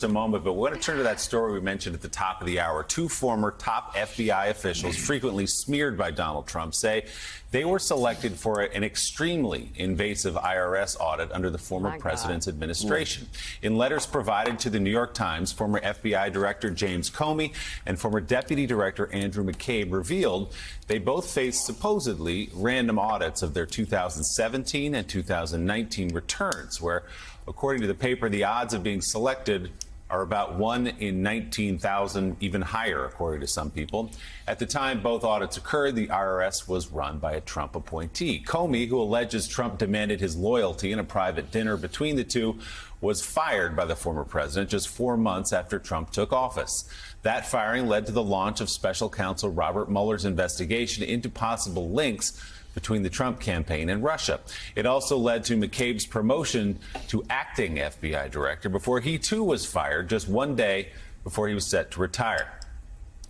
a moment, but we're going to turn to that story we mentioned at the top of the hour. Two former top FBI officials, frequently smeared by Donald Trump, say they were selected for an extremely invasive IRS audit under the former president's administration. In letters provided to the New York Times, former FBI Director James Comey and former Deputy Director Andrew McCabe revealed they both faced supposedly random audits of their 2017 and 2019 returns, where, according to the paper, the odds of being selected are about 1 in 19,000, even higher, according to some people. At the time both audits occurred, the IRS was run by a Trump appointee. Comey, who alleges Trump demanded his loyalty in a private dinner between the two, was fired by the former president just 4 months after Trump took office. That firing led to the launch of special counsel Robert Mueller's investigation into possible links between the Trump campaign and Russia. It also led to McCabe's promotion to acting FBI director before he too was fired just 1 day before he was set to retire.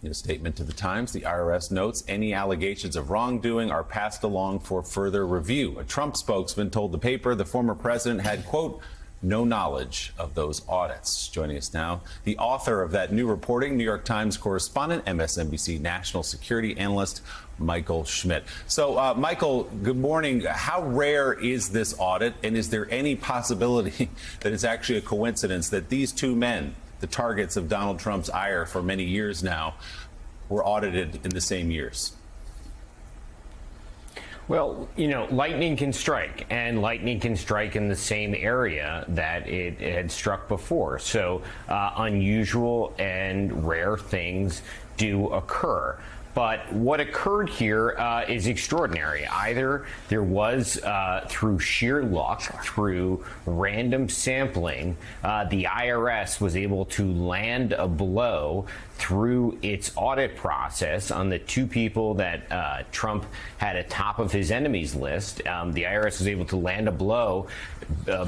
In a statement to the Times, the IRS notes any allegations of wrongdoing are passed along for further review. A Trump spokesman told the paper the former president had, quote, no knowledge of those audits. Joining us now, the author of that new reporting, New York Times correspondent, MSNBC national security analyst, Michael Schmidt. So, Michael, good morning. How rare is this audit, and is there any possibility that it's actually a coincidence that these two men, the targets of Donald Trump's ire for many years now, were audited in the same years? Well, you know, lightning can strike, and lightning can strike in the same area that it had struck before. So unusual and rare things do occur. But what occurred here is extraordinary. Either there was, through sheer luck, through random sampling, the IRS was able to land a blow through its audit process on the two people that Trump had atop of his enemies list. The IRS was able to land a blow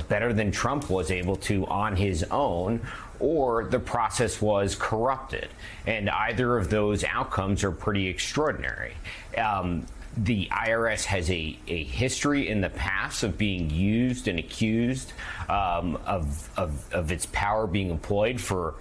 better than Trump was able to on his own, or the process was corrupted. And either of those outcomes are pretty extraordinary. The IRS has a history in the past of being used and accused of its power being employed for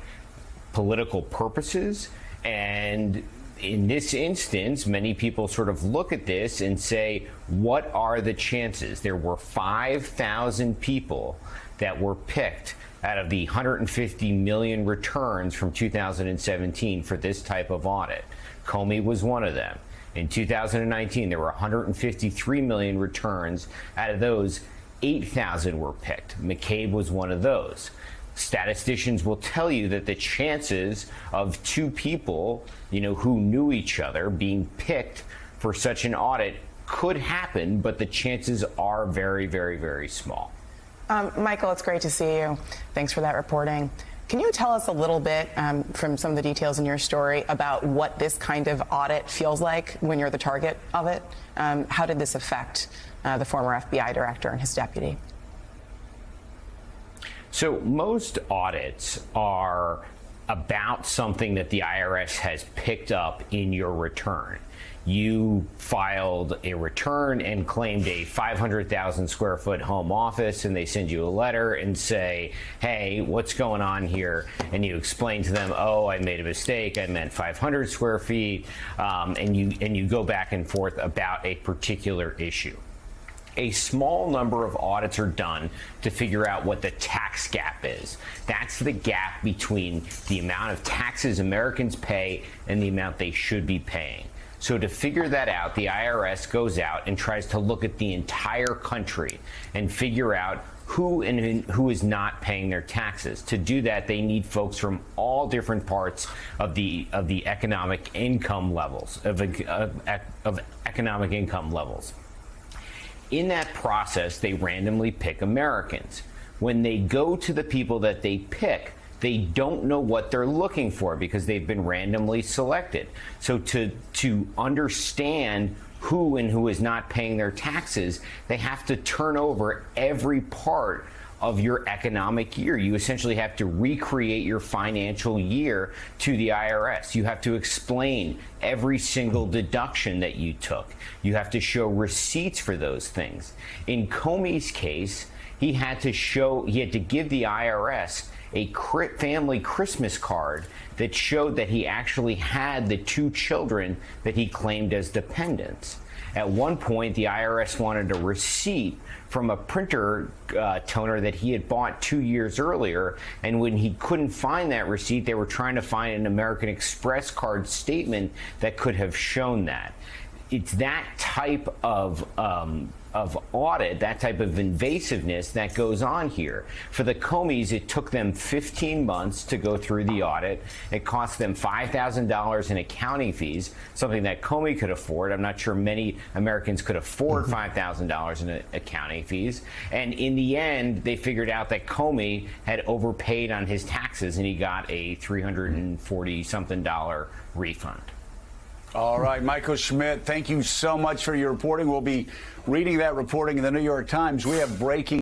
political purposes. And in this instance, many people sort of look at this and say, what are the chances? There were 5,000 people that were picked out of the 150 million returns from 2017 for this type of audit. Comey was one of them. In 2019, there were 153 million returns. Out of those, 8,000 were picked. McCabe was one of those. Statisticians will tell you that the chances of two people, you know, who knew each other being picked for such an audit could happen, but the chances are very, very, very small. Michael, it's great to see you. Thanks for that reporting. Can you tell us a little bit from some of the details in your story about what this kind of audit feels like when you're the target of it? How did this affect the former FBI director and his deputy? So most audits are about something that the IRS has picked up in your return. You filed a return and claimed a 500,000 square foot home office, and they send you a letter and say, hey, what's going on here? And you explain to them, oh, I made a mistake, I meant 500 square feet, and you go back and forth about a particular issue. A small number of audits are done to figure out what the tax gap is. That's the gap between the amount of taxes Americans pay and the amount they should be paying. So to figure that out, the IRS goes out and tries to look at the entire country and figure out who is not paying their taxes. To do that, they need folks from all different parts of the economic income levels, of economic income levels. In that process, they randomly pick Americans. When they go to the people that they pick, they don't know what they're looking for because they've been randomly selected. So to understand who and who is not paying their taxes, they have to turn over every part of your economic year. You essentially have to recreate your financial year to the IRS. You have to explain every single deduction that you took. You have to show receipts for those things. In Comey's case, he had to give the IRS a family Christmas card that showed that he actually had the 2 children that he claimed as dependents. At one point, the IRS wanted a receipt from a printer toner that he had bought 2 years earlier, and when he couldn't find that receipt, they were trying to find an American Express card statement that could have shown that. It's that type of audit, that type of invasiveness that goes on here. For the Comeys, it took them 15 months to go through the audit. It cost them $5,000 in accounting fees, something that Comey could afford. I'm not sure many Americans could afford $5,000 in accounting fees. And in the end, they figured out that Comey had overpaid on his taxes, and he got a $340-something refund. All right, Michael Schmidt, thank you so much for your reporting. We'll be reading that reporting in the New York Times. We have breaking.